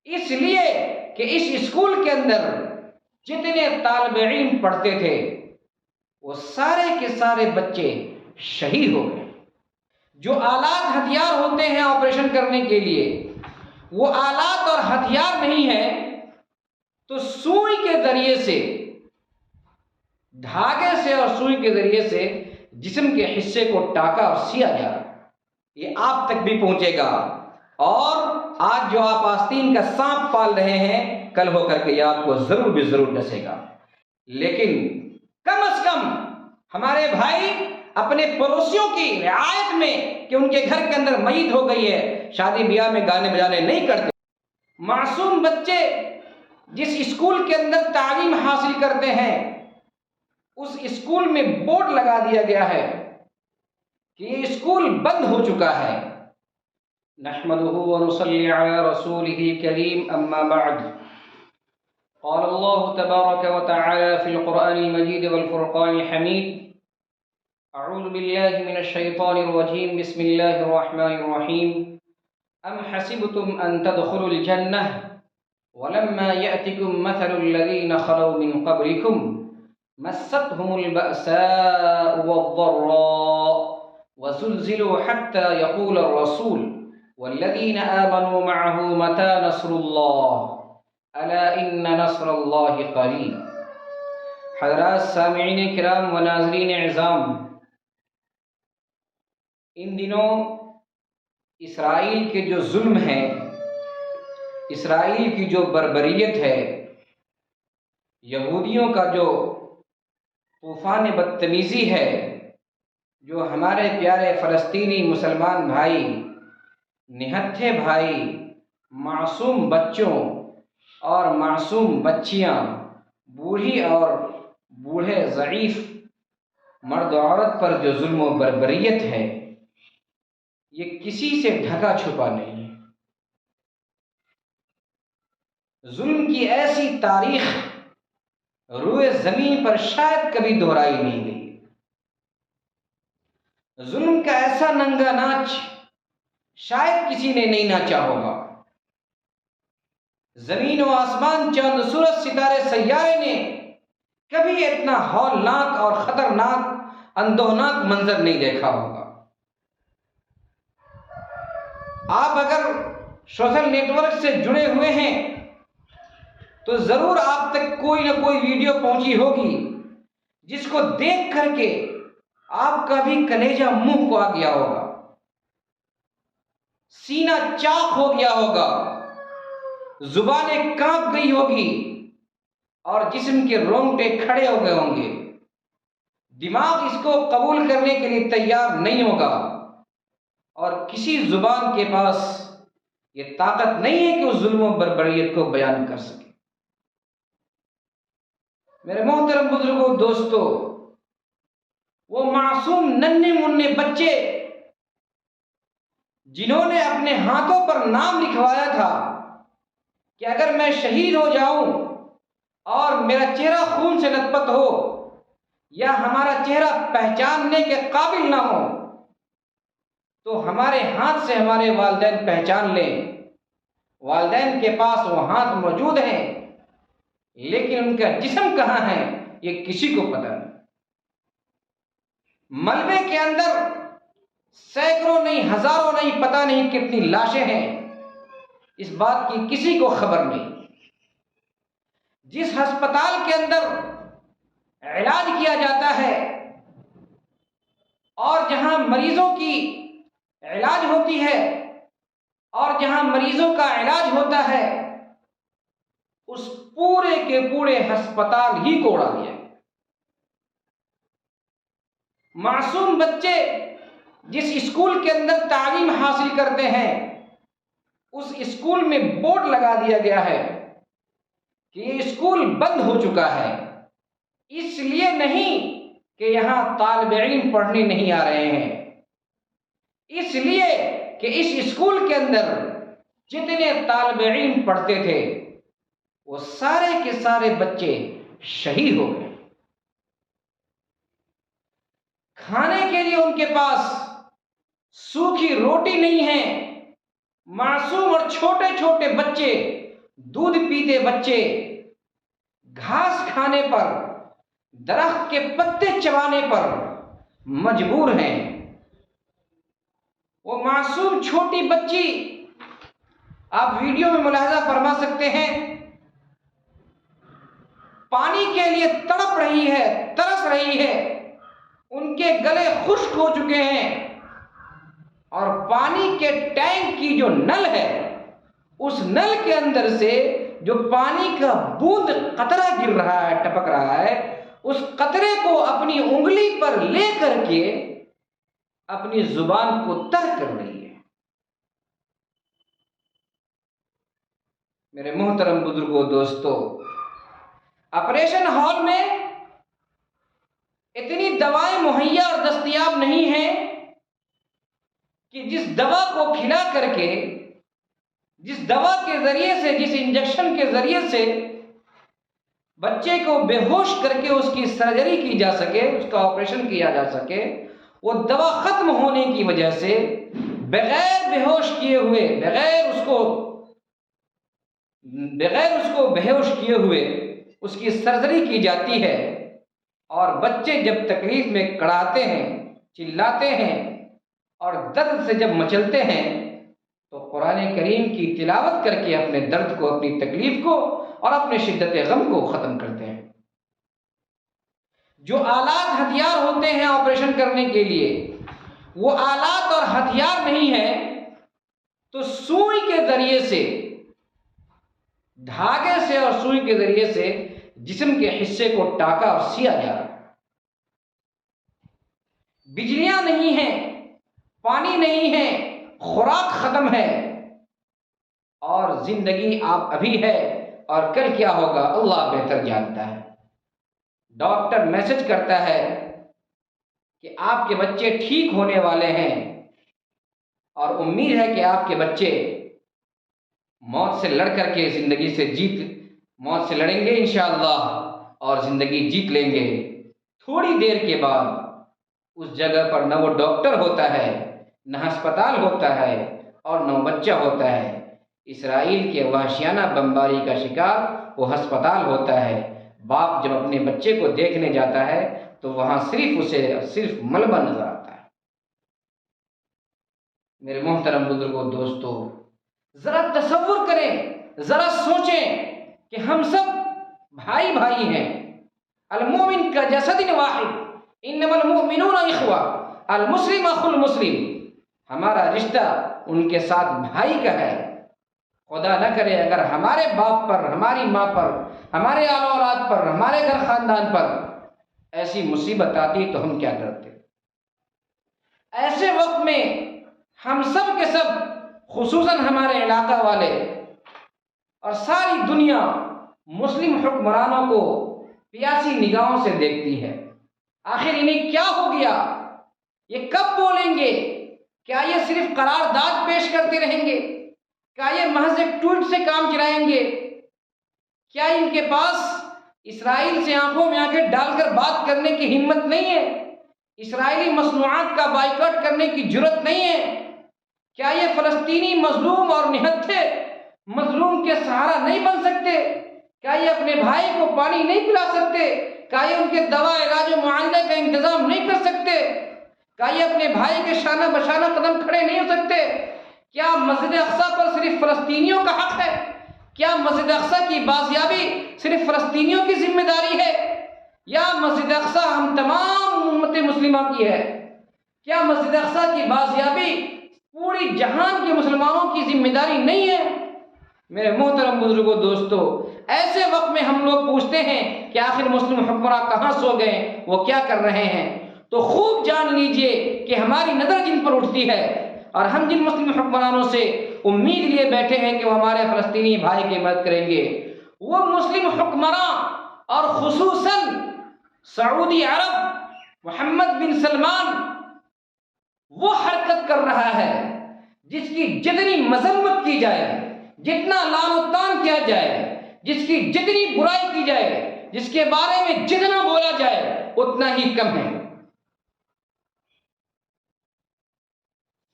اس لیے کہ اس اسکول کے اندر جتنے طالب علم پڑھتے تھے وہ سارے کے سارے بچے شہید ہو گئے۔ جو آلات ہتھیار ہوتے ہیں آپریشن کرنے کے لیے، وہ آلات اور ہتھیار نہیں ہے تو سوئی کے ذریعے سے، دھاگے سے اور سوئی کے ذریعے سے جسم کے حصے کو ٹاکا اور سیا جا رہا ہے۔ یہ آپ تک بھی پہنچے گا، اور آج جو آپ آستین کا سانپ پال رہے ہیں، کل ہو کر کے یہ آپ کو ضرور بھی ضرور ڈسے گا۔ لیکن کم از کم ہمارے بھائی اپنے پڑوسیوں کی رعایت میں کہ ان کے گھر کے اندر میت ہو گئی ہے، شادی بیاہ میں گانے بجانے نہیں کرتے۔ معصوم بچے جس اسکول کے اندر تعلیم حاصل کرتے ہیں، اس اسکول میں بورڈ لگا دیا گیا ہے کہ یہ اسکول بند ہو چکا ہے۔ نحمده ونصلي على رسوله الكريم، اما بعد، قال الله تبارك وتعالى في القرآن المجيد والفرقان الحميد: اعوذ بالله من الشيطان الرجيم، بسم الله الرحمن الرحيم، ام حسبتم ان تدخلوا الجنة ولما يأتكم مثل الذين خلوا من قبلكم مستهم البأساء والضراء وزلزلوا حتى يقول الرسول والذين آمنوا معه متى نصر الله ألا إن نصر الله قريب۔ حضرات سامعین کرام و ناظرین اعظام، ان دنوں اسرائیل کے جو ظلم ہے، اسرائیل کی جو بربریت ہے، یہودیوں کا جو طوفان بدتمیزی ہے، جو ہمارے پیارے فلسطینی مسلمان بھائی، نہتھے بھائی، معصوم بچوں اور معصوم بچیاں، بوڑھی اور بوڑھے ضعیف مرد و عورت پر جو ظلم و بربریت ہے، یہ کسی سے ڈھکا چھپا نہیں ہے۔ ظلم کی ایسی تاریخ روئے زمین پر شاید کبھی دہرائی نہیں گئی۔ ظلم کا ایسا ننگا ناچ شاید کسی نے نہیں ناچا ہوگا۔ زمین و آسمان، چاند سورج، ستارے، سیارے نے کبھی اتنا ہولناک اور خطرناک، اندوہناک منظر نہیں دیکھا ہوگا۔ آپ اگر سوشل نیٹ ورک سے جڑے ہوئے ہیں تو ضرور آپ تک کوئی نہ کوئی ویڈیو پہنچی ہوگی جس کو دیکھ کر کے آپ کا بھی کلیجہ منہ کو آ گیا ہوگا، سینہ چاک ہو گیا ہوگا، زبانیں کانپ گئی ہوگی اور جسم کے رونگٹے کھڑے ہو گئے ہوں گے۔ دماغ اس کو قبول کرنے کے لیے تیار نہیں ہوگا، اور کسی زبان کے پاس یہ طاقت نہیں ہے کہ اس ظلم و بربریت کو بیان کر سکے۔ میرے محترم بزرگوں، دوستو، وہ معصوم ننھے منھے بچے جنہوں نے اپنے ہاتھوں پر نام لکھوایا تھا کہ اگر میں شہید ہو جاؤں اور میرا چہرہ خون سے لت پت ہو یا ہمارا چہرہ پہچاننے کے قابل نہ ہو تو ہمارے ہاتھ سے ہمارے والدین پہچان لیں۔ والدین کے پاس وہ ہاتھ موجود ہیں، لیکن ان کا جسم کہاں ہے یہ کسی کو پتہ نہیں۔ ملبے کے اندر سینکڑوں نہیں، ہزاروں نہیں، پتہ نہیں کتنی لاشیں ہیں، اس بات کی کسی کو خبر نہیں۔ جس ہسپتال کے اندر علاج کیا جاتا ہے اور جہاں مریضوں کی علاج ہوتی ہے اور جہاں مریضوں کا علاج ہوتا ہے، اس پورے کے پورے ہسپتال ہی کو اڑا دیا۔ معصوم بچے جس اسکول کے اندر تعلیم حاصل کرتے ہیں، اس اسکول میں بورڈ لگا دیا گیا ہے کہ یہ اسکول بند ہو چکا ہے۔ اس لیے نہیں کہ یہاں طالب علم پڑھنے نہیں آ رہے ہیں، اس لیے کہ اس اسکول کے اندر جتنے طالب علم پڑھتے تھے وہ سارے کے سارے بچے شہید ہو گئے۔ کھانے کے لیے ان کے پاس سوکھی روٹی نہیں ہے۔ معصوم اور چھوٹے چھوٹے بچے دودھ پیتے بچے گھاس کھانے پر، درخت کے پتے چبانے پر مجبور ہیں۔ وہ معصوم چھوٹی بچی، آپ ویڈیو میں ملاحظہ فرما سکتے ہیں، پانی کے لیے تڑپ رہی ہے، ترس رہی ہے، ان کے گلے خشک ہو چکے ہیں، اور پانی کے ٹینک کی جو نل ہے، اس نل کے اندر سے جو پانی کا بوند قطرہ گر رہا ہے، ٹپک رہا ہے، اس قطرے کو اپنی انگلی پر لے کر کے اپنی زبان کو تر کر رہی ہے۔ میرے محترم بزرگوں، دوستو، آپریشن ہال میں اتنی دوائیں مہیا اور دستیاب نہیں ہیں کہ جس دوا کو کھلا کر کے، جس دوا کے ذریعے سے، جس انجیکشن کے ذریعے سے بچے کو بے ہوش کر کے اس کی سرجری کی جا سکے، اس کا آپریشن کیا جا سکے، وہ دوا ختم ہونے کی وجہ سے بغیر بے ہوش کیے ہوئے، بغیر اس کو بے ہوش کیے ہوئے اس کی سرجری کی جاتی ہے، اور بچے جب تکلیف میں کڑاتے ہیں، چلاتے ہیں اور درد سے جب مچلتے ہیں، تو قرآن کریم کی تلاوت کر کے اپنے درد کو، اپنی تکلیف کو اور اپنے شدت غم کو ختم کرتے ہیں۔ جو آلات ہتھیار ہوتے ہیں آپریشن کرنے کے لیے، وہ آلات اور ہتھیار نہیں ہیں، تو سوئی کے ذریعے سے، دھاگے سے اور سوئی کے ذریعے سے جسم کے حصے کو ٹاکا اور سیا جا رہا ہے۔ بجلیاں نہیں ہیں، پانی نہیں ہے، خوراک ختم ہے، اور زندگی آپ ابھی ہے اور کل کیا ہوگا اللہ بہتر جانتا ہے۔ ڈاکٹر میسج کرتا ہے کہ آپ کے بچے ٹھیک ہونے والے ہیں، اور امید ہے کہ آپ کے بچے موت سے لڑ کر کے زندگی سے موت سے لڑیں گے انشاءاللہ، اور زندگی جیت لیں گے۔ تھوڑی دیر کے بعد اس جگہ پر نہ وہ ڈاکٹر ہوتا ہے، نہ ہسپتال ہوتا ہے، اور نہ بچہ ہوتا ہے۔ اسرائیل کے وحشیانہ بمباری کا شکار وہ ہسپتال ہوتا ہے۔ باپ جب اپنے بچے کو دیکھنے جاتا ہے تو وہاں صرف ملبہ نظر آتا ہے۔ میرے محترم بزرگوں، دوستو، ذرا تصور کریں، ذرا سوچیں کہ ہم سب بھائی بھائی ہیں۔ المومن کا جسد واحد، انما المؤمنون اخوہ، المسلم اخو المسلم۔ ہمارا رشتہ ان کے ساتھ بھائی کا ہے۔ خدا نہ کرے اگر ہمارے باپ پر، ہماری ماں پر، ہمارے آل اولاد پر، ہمارے گھر خاندان پر ایسی مصیبت آتی تو ہم کیا کرتے؟ ایسے وقت میں ہم سب کے سب، خصوصاً ہمارے علاقہ والے اور ساری دنیا مسلم حکمرانوں کو پیاسی نگاہوں سے دیکھتی ہے۔ آخر انہیں کیا ہو گیا؟ یہ کب بولیں گے؟ کیا یہ صرف قرارداد پیش کرتے رہیں گے؟ کیا یہ محض ایک ٹویٹ سے کام چلائیں گے؟ کیا ان کے پاس اسرائیل سے آنکھوں میں آنکھیں ڈال کر بات کرنے کی ہمت نہیں ہے؟ اسرائیلی مصنوعات کا بائیکاٹ کرنے کی جرت نہیں ہے؟ کیا یہ فلسطینی مظلوم اور نہتھے مظلوم کے سہارا نہیں بن سکتے؟ کیا یہ اپنے بھائی کو پانی نہیں پلا سکتے؟ کیا یہ ان کے دوا، علاج و معالجے کا انتظام نہیں کر سکتے؟ کیا یہ اپنے بھائی کے شانہ بشانہ قدم کھڑے نہیں ہو سکتے؟ کیا مسجد اقصیٰ پر صرف فلسطینیوں کا حق ہے؟ کیا مسجد اقصیٰ کی بازیابی صرف فلسطینیوں کی ذمہ داری ہے، یا مسجد اقصیٰ ہم تمام امت مسلمہ کی ہے؟ کیا مسجد اقصیٰ کی بازیابی پوری جہان کے مسلمانوں کی ذمہ داری نہیں ہے؟ میرے محترم بزرگوں، دوستو، ایسے وقت میں ہم لوگ پوچھتے ہیں کہ آخر مسلم حکمراں کہاں سو گئے، وہ کیا کر رہے ہیں؟ تو خوب جان لیجئے کہ ہماری نظر جن پر اٹھتی ہے، اور ہم جن مسلم حکمرانوں سے امید لیے بیٹھے ہیں کہ وہ ہمارے فلسطینی بھائی کی مدد کریں گے، وہ مسلم حکمراں، اور خصوصاً سعودی عرب محمد بن سلمان، وہ حرکت کر رہا ہے جس کی جتنی مذمت کی جائے، جتنا لعن و طعن کیا جائے، جس کی جتنی برائی کی جائے، جس کے بارے میں جتنا بولا جائے اتنا ہی کم ہے۔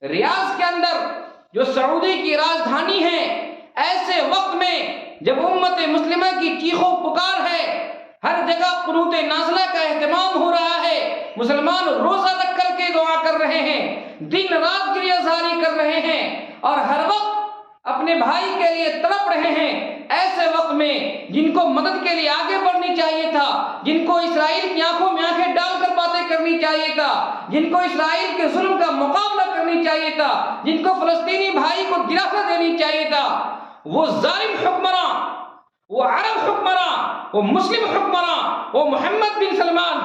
ریاض کے اندر جو سعودی کی راجدھانی ہے، ایسے وقت میں جب امت مسلمہ کی چیخ و پکار ہے، ہر جگہ قنوت نازلہ کا اہتمام ہو رہا ہے، مسلمان روزہ رکھ کر کے دعا کر رہے ہیں، دن رات گریہ زاری کر رہے ہیں، اور ہر وقت اپنے بھائی کے لیے تڑپ رہے ہیں، ایسے وقت میں جن کو مدد کے لیے آگے بڑھنی چاہیے تھا، جن کو اسرائیل کی آنکھوں میں آنکھیں ڈال کر باتیں کرنی چاہیے تھا، جن کو اسرائیل کے ظلم کا مقابلہ کرنی چاہیے تھا، جن کو فلسطینی بھائی کو دلاسا دینی چاہیے تھا، وہ ظالم حکمراں، وہ عرب حکمراں، وہ مسلم حکمراں، وہ محمد بن سلمان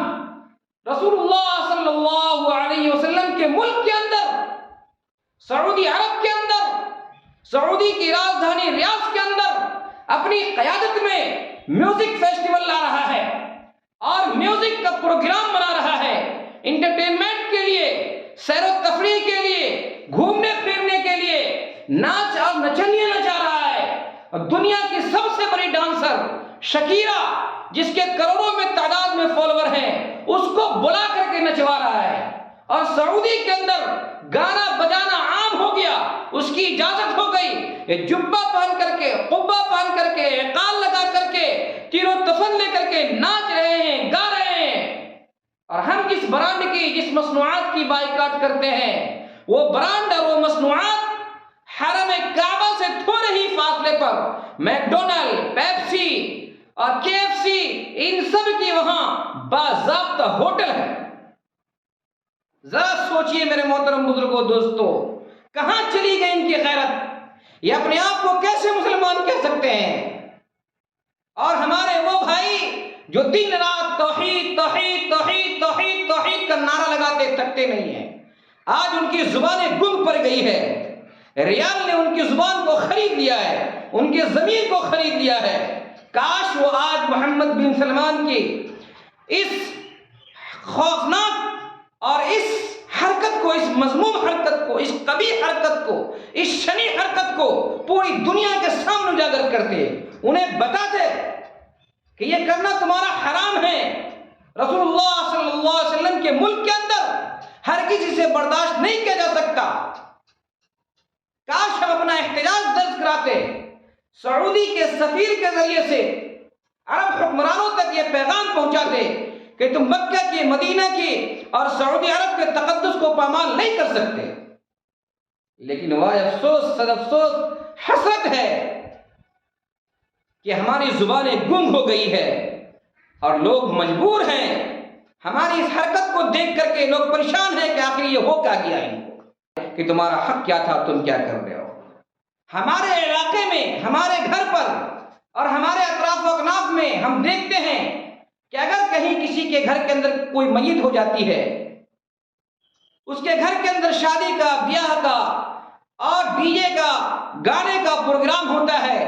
رسول اللہ صلی اللہ علیہ وسلم کے ملک کے اندر، سعودی عرب کے اندر، سعودی کی راجدھانی ریاض کے اندر اپنی قیادت میں میوزک فیسٹیول لا رہا ہے اور میوزک کا پروگرام بنا رہا ہے، انٹرٹینمنٹ کے لیے، سیر و تفریح کے لیے، گھومنے پھرنے کے لیے ناچ اور نچنیاں نچا رہا ہے، اور دنیا کی سب سے بڑی ڈانسر شکیرا، جس کے کروڑوں میں تعداد میں فالوور ہیں، اس کو بلا کر کے نچوا رہا ہے، اور سعودی کے اندر گانا بجانا عام ہو گیا، اس کی اجازت ہو گئی، یہ جبہ پہن کر کے، قبہ پہن کر کے، عقال لگا کر کے، تیر و تفن لے کر کے ناچ رہے ہیں، گا رہے ہیں، اور ہم جس برانڈ کی، جس مصنوعات کی بائیکاٹ کرتے ہیں، وہ برانڈ اور وہ مصنوعات حرم کعبہ سے تھوڑے ہی فاصلے پر میکڈونلڈ، پیپسی اور KFC، ان سب کی وہاں باضابطہ ہوٹل ہے۔ ذرا سوچئے میرے محترم بزرگوں، دوستو، کہاں چلی گئی ان کی غیرت؟ یہ اپنے آپ کو کیسے مسلمان کہہ سکتے ہیں؟ اور ہمارے وہ بھائی جو دن رات توحید توحید توحید توحید توحید کا نعرہ لگاتے تھکتے نہیں ہیں، آج ان کی زبانیں گنگ پڑ گئی ہے، ریال نے ان کی زبان کو خرید لیا ہے، ان کی ضمیر کو خرید لیا ہے۔ کاش وہ آج محمد بن سلمان کی اس خوفناک اور اس حرکت کو، اس مذموم حرکت کو، اس قبیح حرکت کو، اس شنی حرکت کو پوری دنیا کے سامنے اجاگر کرتے، انہیں بتاتے کہ یہ کرنا تمہارا حرام ہے۔ رسول اللہ صلی اللہ علیہ وسلم کے ملک کے اندر ہر کسی سے برداشت نہیں کیا جا سکتا۔ کاش ہم اپنا احتجاج درج کراتے، سعودی کے سفیر کے ذریعے سے عرب حکمرانوں تک یہ پیغام پہنچاتے کہ تم مکہ کی، مدینہ کی اور سعودی عرب کے تقدس کو پامال نہیں کر سکتے۔ لیکن وائے افسوس، صد افسوس، حسرت ہے کہ ہماری زبانیں گم ہو گئی ہے، اور لوگ مجبور ہیں، ہماری اس حرکت کو دیکھ کر کے لوگ پریشان ہیں کہ آخر یہ ہو کیا گیا ان کو، کہ تمہارا حق کیا تھا، تم کیا کر رہے ہو۔ ہمارے علاقے میں، ہمارے گھر پر اور ہمارے اطراف و اکناف میں ہم دیکھتے ہیں کہ اگر کہیں کسی کے گھر کے اندر کوئی میت ہو جاتی ہے، اس کے گھر کے اندر شادی کا، بیاہ کا اور DJ کا، گانے کا پروگرام ہوتا ہے،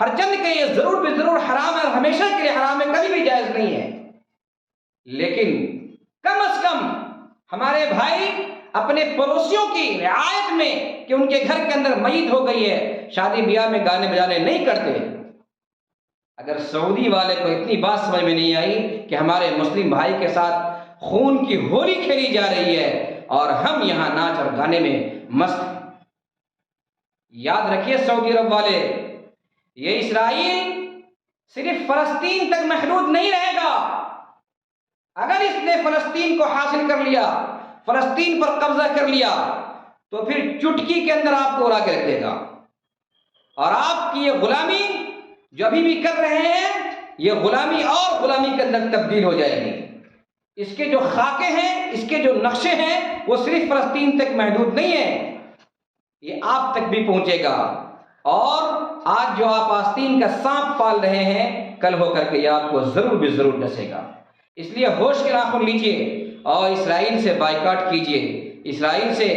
ہر چند کہ یہ ضرور بھی ضرور حرام ہے اور ہمیشہ کے لیے حرام ہے، کبھی بھی جائز نہیں ہے، لیکن کم از کم ہمارے بھائی اپنے پڑوسیوں کی رعایت میں کہ ان کے گھر کے اندر میت ہو گئی ہے، شادی بیاہ میں گانے بجانے نہیں کرتے۔ اگر سعودی والے کو اتنی بات سمجھ میں نہیں آئی کہ ہمارے مسلم بھائی کے ساتھ خون کی ہولی کھیلی جا رہی ہے اور ہم یہاں ناچ اور گانے میں مست ہیں، یاد رکھیے سعودی عرب والے، یہ اسرائیل صرف فلسطین تک محدود نہیں رہے گا۔ اگر اس نے فلسطین کو حاصل کر لیا، فلسطین پر قبضہ کر لیا، تو پھر چٹکی کے اندر آپ کو اڑا کے رکھ دے گا، اور آپ کی یہ غلامی جو ابھی بھی کر رہے ہیں، یہ غلامی اور غلامی کے اندر تبدیل ہو جائے گی۔ اس کے جو خاکے ہیں، اس کے جو نقشے ہیں، وہ صرف فلسطین تک محدود نہیں ہیں، یہ آپ تک بھی پہنچے گا، اور آج جو آپ آستین کا سانپ پال رہے ہیں، کل ہو کر کے یہ آپ کو ضرور بھی ضرور ڈسے گا۔ اس لیے ہوش کے ناخن لیجئے اور اسرائیل سے بائیکاٹ کیجئے، اسرائیل سے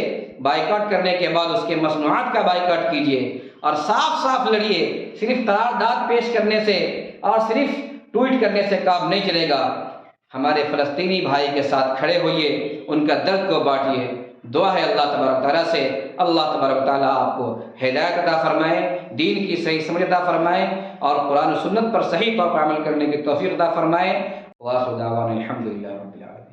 بائیکاٹ کرنے کے بعد اس کے مصنوعات کا بائیکاٹ کیجئے، اور صاف صاف لڑیے۔ صرف قرارداد پیش کرنے سے اور صرف ٹویٹ کرنے سے کام نہیں چلے گا، ہمارے فلسطینی بھائی کے ساتھ کھڑے ہوئیے، ان کا درد کو بانٹیے۔ دعا ہے اللہ تبارک تعالیٰ سے، اللہ تبارک تعالیٰ آپ کو ہدایت عطا فرمائے، دین کی صحیح سمجھ عطا فرمائے، اور قرآن و سنت پر صحیح طور پر عمل کرنے کی توفیق عطا فرمائے۔ وآخر دعوانا الحمدللہ۔